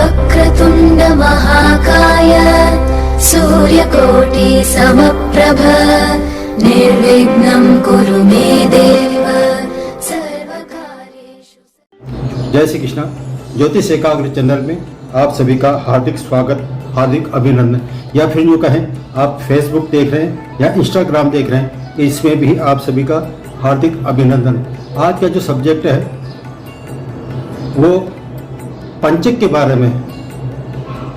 वक्रतुण्ड महाकाय सूर्यकोटि समप्रभ निर्विघ्नं कुरु मे देव सर्वकार्येषु। जय श्री कृष्णा। ज्योतिष एकाग्र चैनल में आप सभी का हार्दिक स्वागत, हार्दिक अभिनंदन। या फिर यूँ कहें आप फेसबुक देख रहे हैं या इंस्टाग्राम देख रहे हैं, इसमें भी आप सभी का हार्दिक अभिनंदन। आज का जो सब्जेक्ट है वो पंचक के बारे में है।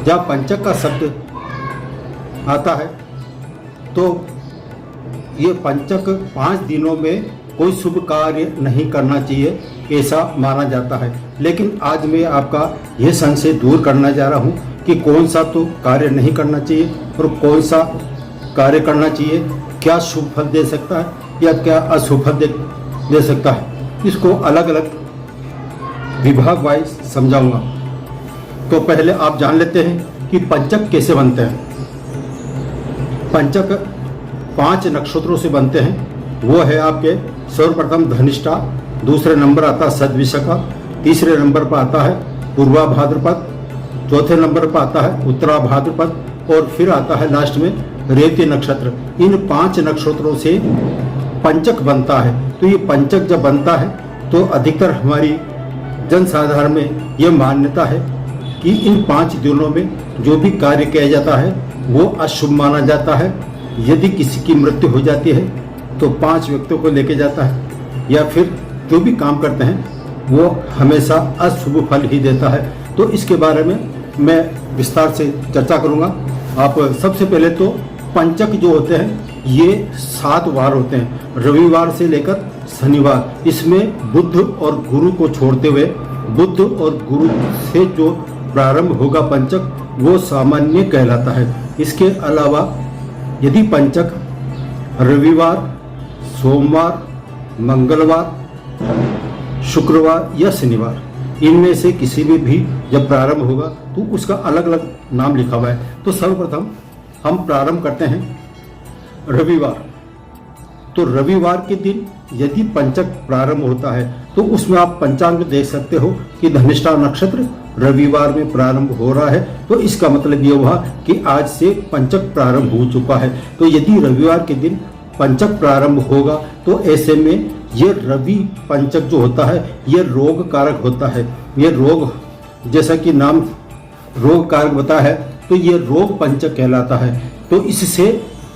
जब पंचक का शब्द आता है तो ये पंचक 5 दिनों में कोई शुभ कार्य नहीं करना चाहिए, ऐसा माना जाता है। लेकिन आज मैं आपका यह संशय दूर करना जा रहा हूँ कि कौन सा तो कार्य नहीं करना चाहिए और कौन सा कार्य करना चाहिए, क्या शुभ फल दे सकता है या क्या अशुभ फल दे सकता है। इसको अलग अलग विभाग वाइज समझाऊंगा। तो पहले आप जान लेते हैं कि पंचक कैसे बनते हैं। पंचक 5 नक्षत्रों से बनते हैं। वो है आपके सर्वप्रथम धनिष्ठा, दूसरे नंबर आता है सद्विशाखा, तीसरे नंबर पर आता है पूर्वा भाद्रपद, चौथे नंबर पर आता है उत्तरा भाद्रपद और फिर आता है लास्ट में रेवती नक्षत्र। इन 5 नक्षत्रों से पंचक बनता है। तो ये पंचक जब बनता है तो अधिकतर हमारी जनसाधारण में यह मान्यता है कि इन 5 दिनों में जो भी कार्य किया जाता है वो अशुभ माना जाता है। यदि किसी की मृत्यु हो जाती है तो 5 व्यक्तियों को लेके जाता है, या फिर जो भी काम करते हैं वो हमेशा अशुभ फल ही देता है। तो इसके बारे में मैं विस्तार से चर्चा करूंगा। आप सबसे पहले तो पंचक जो होते हैं ये 7 वार होते हैं, रविवार से लेकर शनिवार। इसमें बुध और गुरु को छोड़ते हुए बुध और गुरु से जो प्रारंभ होगा पंचक वो सामान्य कहलाता है। इसके अलावा यदि पंचक रविवार, सोमवार, मंगलवार, शुक्रवार या शनिवार इनमें से किसी में भी जब प्रारंभ होगा तो उसका अलग अलग नाम लिखा हुआ है। तो सर्वप्रथम हम प्रारंभ करते हैं रविवार। तो रविवार के दिन यदि पंचक प्रारंभ होता है तो उसमें आप पंचांग देख सकते हो कि धनिष्ठा नक्षत्र रविवार में प्रारंभ हो रहा है। तो इसका मतलब ये हुआ कि आज से पंचक प्रारंभ हो चुका है। तो यदि रविवार के दिन पंचक प्रारंभ होगा तो ऐसे में ये रवि पंचक जो होता है ये रोग कारक होता है। ये रोग, जैसा कि नाम रोग कारक बता है, तो ये रोग पंचक कहलाता है। तो इससे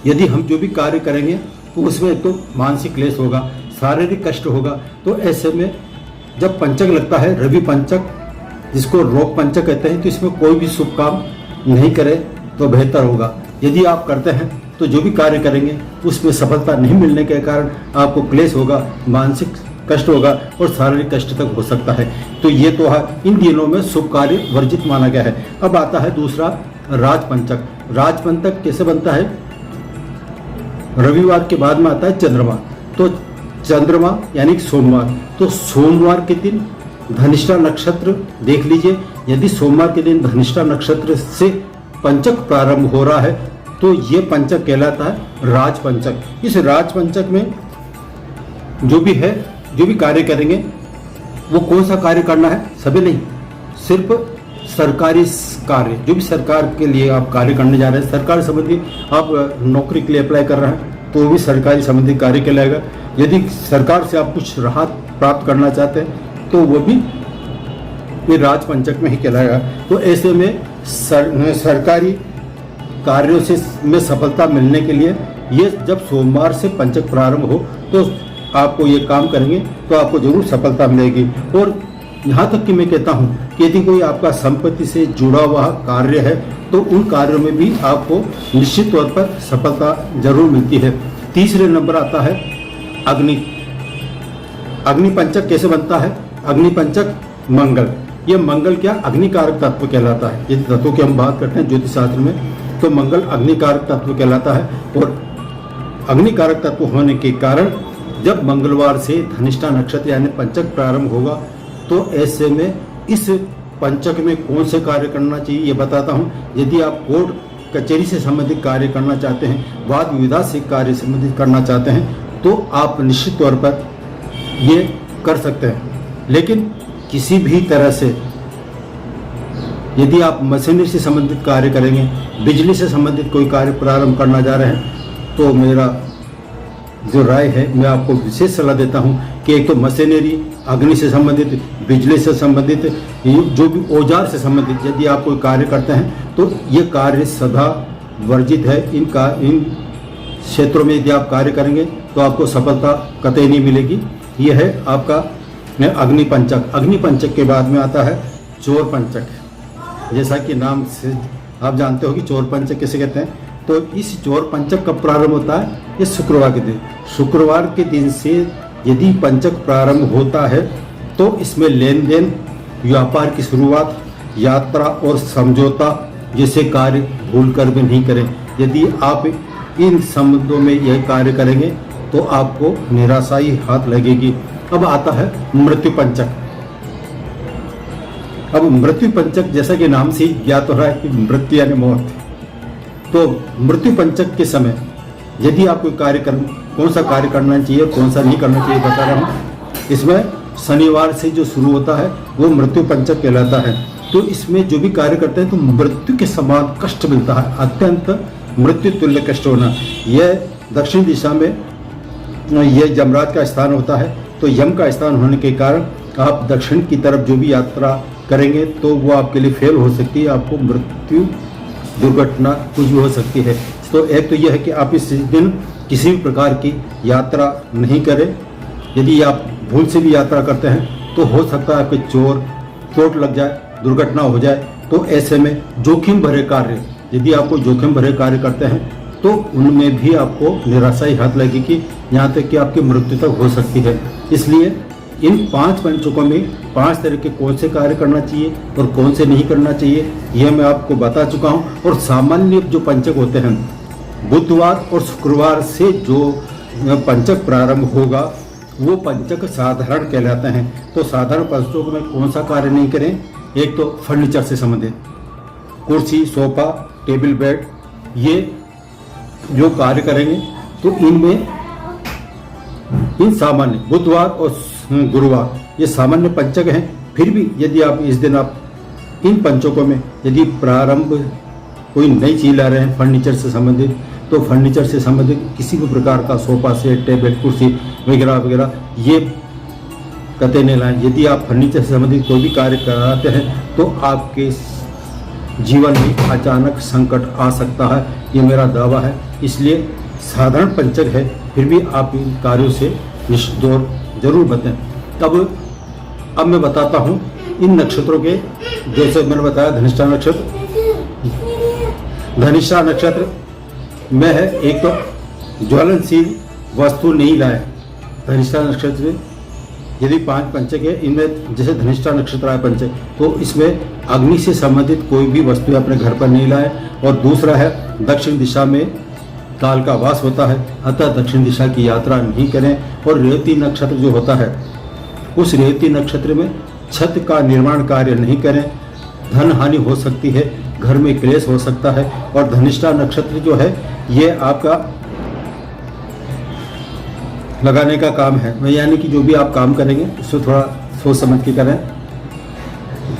यदि हम जो भी कार्य करेंगे तो उसमें तो मानसिक क्लेश होगा, शारीरिक कष्ट होगा। तो ऐसे में जब पंचक लगता है रवि पंचक, जिसको रोग पंचक कहते हैं, तो इसमें कोई भी शुभ काम नहीं करे तो बेहतर होगा। यदि आप करते हैं तो जो भी कार्य करेंगे उसमें सफलता नहीं मिलने के कारण आपको क्लेश होगा, मानसिक कष्ट होगा और शारीरिक कष्ट तक हो सकता है। तो ये तो है, इन दिनों में शुभ कार्य वर्जित माना गया है। अब आता है दूसरा राजपंचक। राजपंचक कैसे बनता है? रविवार के बाद में आता है चंद्रमा। तो चंद्रमा यानी सोमवार। तो सोमवार के दिन धनिष्ठा नक्षत्र देख लीजिए। यदि सोमवार के दिन धनिष्ठा नक्षत्र से पंचक प्रारंभ हो रहा है तो ये पंचक कहलाता है राजपंचक। इस राजपंचक में जो भी है, जो भी कार्य करेंगे वो कौन सा कार्य करना है? सभी नहीं, सिर्फ सरकारी कार्य, जो भी सरकार के लिए आप कार्य करने जा रहे हैं, सरकार संबंधी आप नौकरी के लिए अप्लाई कर रहे हैं तो भी सरकारी संबंधी कार्य कहलाएगा। यदि सरकार से आप कुछ राहत प्राप्त करना चाहते हैं तो वो भी ये राजपंचक में ही कहलाएगा। तो ऐसे में सरकारी कार्यों से में सफलता मिलने के लिए ये जब सोमवार से पंचक प्रारंभ हो तो आपको ये काम करेंगे तो आपको जरूर सफलता मिलेगी। और यहाँ तक कि मैं कहता हूँ कि यदि कोई आपका संपत्ति से जुड़ा हुआ कार्य है तो उन कार्यों में भी आपको निश्चित तौर पर सफलता जरूर मिलती है। तीसरे नंबर आता है अग्नि। अग्नि पंचक कैसे बनता है? अग्नि पंचक मंगल। ये मंगल क्या? अग्निकारक तत्व कहलाता है। यदि तत्वों की हम बात करते हैं ज्योतिष शास्त्र में तो मंगल अग्निकारक तत्व कहलाता है। और अग्निकारक तत्व होने के कारण जब मंगलवार से धनिष्ठा नक्षत्र यानी पंचक प्रारंभ होगा तो ऐसे में इस पंचक में कौन से कार्य करना चाहिए ये बताता हूँ। यदि आप कोर्ट कचहरी से संबंधित कार्य करना चाहते हैं, वाद विवाद से कार्य संबंधित करना चाहते हैं तो आप निश्चित तौर पर ये कर सकते हैं। लेकिन किसी भी तरह से यदि आप मशीनरी से संबंधित कार्य करेंगे, बिजली से संबंधित कोई कार्य प्रारंभ करना जा रहे हैं, तो मेरा जो राय है, मैं आपको विशेष सलाह देता हूं कि एक तो मशीनरी, अग्नि से संबंधित, बिजली से संबंधित, जो भी औजार से संबंधित यदि आप कोई कार्य करते हैं तो ये कार्य सदा वर्जित है। इन क्षेत्रों में यदि आप कार्य करेंगे तो आपको सफलता कतई नहीं मिलेगी। ये है आपका अग्निपंचक। अग्निपंचक के बाद में आता है चोर पंचक। जैसा कि नाम से आप जानते हो कि चोर पंचक किसे कहते हैं। तो इस चोर पंचक कब प्रारंभ होता है? ये शुक्रवार के दिन। शुक्रवार के दिन से यदि पंचक प्रारंभ होता है तो इसमें लेन देन, व्यापार की शुरुआत, यात्रा और समझौता जैसे कार्य भूल कर भी नहीं करें। यदि आप इन संबंधों में यह कार्य करेंगे तो आपको निराशा ही हाथ लगेगी। अब आता है मृत्यु पंचक। अब मृत्यु पंचक जैसा कि नाम से ज्ञात हो रहा है कि मृत्यु यानी मौत। तो मृत्यु पंचक के समय यदि आप कोई कौन सा कार्य करना चाहिए, कौन सा नहीं करना चाहिए बता रहा हूँ। इसमें शनिवार से जो शुरू होता है वो मृत्यु पंचक कहलाता है। तो इसमें जो भी कार्य करते हैं तो मृत्यु के समान कष्ट मिलता है, अत्यंत मृत्यु तुल्य कष्ट होना। यह दक्षिण दिशा में यह यमराज का स्थान होता है। तो यम का स्थान होने के कारण आप दक्षिण की तरफ जो भी यात्रा करेंगे तो वो आपके लिए फेल हो सकती है, आपको मृत्यु, दुर्घटना कुछ भी हो सकती है। तो एक तो यह है कि आप इस दिन किसी भी प्रकार की यात्रा नहीं करें। यदि आप भूल से भी यात्रा करते हैं तो हो सकता है आपके चोट लग जाए, दुर्घटना हो जाए। तो ऐसे में जोखिम भरे कार्य, यदि आप कोई जोखिम भरे कार्य करते हैं तो उनमें भी आपको निराशा ही हाथ लगेगी, यहाँ तक कि आपकी मृत्यु तक हो सकती है। इसलिए इन 5 पंचकों में 5 तरह के कौन से कार्य करना चाहिए और कौन से नहीं करना चाहिए, यह मैं आपको बता चुका हूँ। और सामान्य जो पंचक होते हैं, बुधवार और शुक्रवार से जो पंचक प्रारंभ होगा वो पंचक साधारण कहलाते हैं। तो साधारण पंचकों में कौन सा कार्य नहीं करें? एक तो फर्नीचर से संबंधित, कुर्सी, सोफा, टेबल, बेड, ये जो कार्य करेंगे तो इनमें इन सामान्य बुधवार और गुरुवार ये सामान्य पंचक हैं। फिर भी यदि आप इस दिन आप इन पंचकों में यदि प्रारंभ कोई नई चीज ला रहे हैं फर्नीचर से संबंधित, तो फर्नीचर से संबंधित किसी भी प्रकार का सोफा सेट, टेबल, कुर्सी वगैरह वगैरह ये कतई नहीं लाएं। यदि आप फर्नीचर से संबंधित कोई भी कार्य कराते हैं तो आपके जीवन में अचानक संकट आ सकता है, ये मेरा दावा है। इसलिए साधारण पंचक है, फिर भी आप इन कार्यों से निष्दौर जरूर बचें। अब मैं बताता हूँ इन नक्षत्रों के, जैसे मैंने बताया धनिष्ठा नक्षत्र। धनिष्ठा नक्षत्र में है एक तो ज्वलनशील वस्तु नहीं लाए। धनिष्ठा नक्षत्र में यदि 5 पंचक है, इनमें जैसे धनिष्ठा नक्षत्र आया पंचक, तो इसमें अग्नि से संबंधित कोई भी वस्तु अपने घर पर नहीं लाए। और दूसरा है दक्षिण दिशा में काल का वास होता है, अतः दक्षिण दिशा की यात्रा नहीं करें। और रेवती नक्षत्र जो होता है, उस रेवती नक्षत्र में छत का निर्माण कार्य नहीं करें, धन हानि हो सकती है, घर में क्लेश हो सकता है। और धनिष्ठा नक्षत्र जो है ये आपका लगाने का काम है, यानी कि जो भी आप काम करेंगे उसको थोड़ा सोच समझ के करें।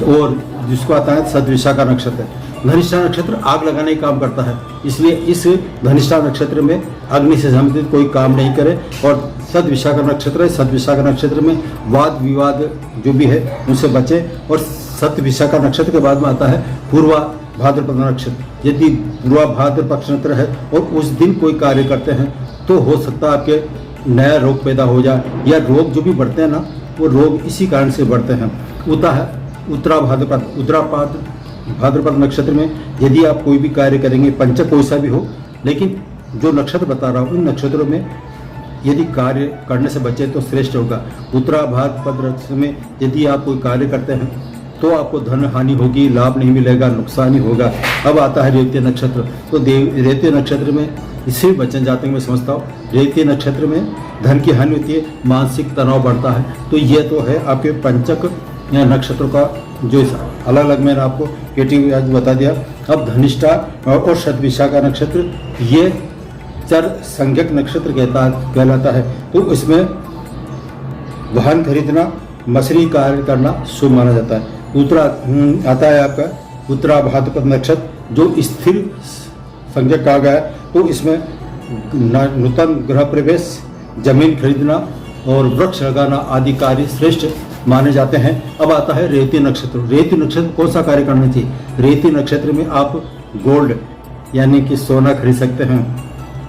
और जिसको आता है सदविशा का नक्षत्र, धनिष्ठा नक्षत्र आग लगाने का काम करता है, इसलिए इस धनिष्ठा नक्षत्र में अग्नि से संबंधित कोई काम नहीं करें। और सदविशा का नक्षत्र है, सदविशा का नक्षत्र में वाद विवाद जो भी है उनसे बचें। और सतविशा का नक्षत्र के बाद में आता है पूर्वा भाद्रपद नक्षत्र। यदि पूर्वा भाद्रपद नक्षत्र है और उस दिन कोई कार्य करते हैं तो हो सकता है आपके नया रोग पैदा हो जाए, या रोग जो भी बढ़ते हैं ना वो रोग इसी कारण से बढ़ते हैं। उत्तरा भाद्रपद नक्षत्र में यदि आप कोई भी कार्य करेंगे, पंचक कोई सा भी हो, लेकिन जो नक्षत्र बता रहा हूँ उन नक्षत्रों में यदि कार्य करने से बचे तो श्रेष्ठ होगा। उत्तरा भाद्रपद नक्षत्र में यदि आप कोई कार्य करते हैं तो आपको धन हानि होगी, लाभ नहीं मिलेगा, नुकसान ही होगा। अब आता है रेवती नक्षत्र। तो रेवती नक्षत्र में इससे बचन जाते हैं, मैं समझता हूँ रेवती नक्षत्र में धन की हानि होती है, मानसिक तनाव बढ़ता है। तो ये तो है आपके पंचक या नक्षत्रों का जो अलग अलग मैंने आपको कैटेगरी आज बता दिया। अब धनिष्ठा और शतभिषा का नक्षत्र ये चर संज्ञक नक्षत्र कहलाता है। तो इसमें वाहन खरीदना, मछली कार्य करना शुभ माना जाता है। उत्तरा आता है आपका उत्तरा भाद्रपद नक्षत्र जो स्थिर संज्ञा कहा गया है, तो इसमें नूतन गृह प्रवेश, जमीन खरीदना और वृक्ष लगाना आदि कार्य श्रेष्ठ माने जाते हैं। अब आता है रेवती नक्षत्र। रेवती नक्षत्र कौन सा कार्य करना चाहिए? रेवती नक्षत्र में आप गोल्ड यानी कि सोना खरीद सकते हैं,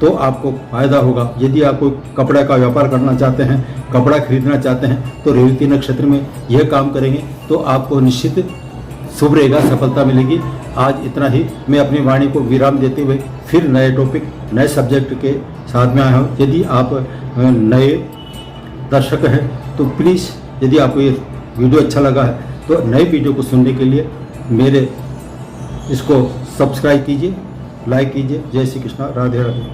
तो आपको फायदा होगा। यदि आप कोई कपड़े का व्यापार करना चाहते हैं, कपड़ा खरीदना चाहते हैं, तो रेवती नक्षत्र में यह काम करेंगे तो आपको निश्चित शुभ रहेगा, सफलता मिलेगी। आज इतना ही। मैं अपनी वाणी को विराम देते हुए फिर नए टॉपिक, नए सब्जेक्ट के साथ में आया हूँ। यदि आप नए दर्शक हैं तो प्लीज़, यदि आपको ये वीडियो अच्छा लगा है तो नए वीडियो को सुनने के लिए मेरे इसको सब्सक्राइब कीजिए, लाइक कीजिए। जय श्री कृष्णा, राधे राधे।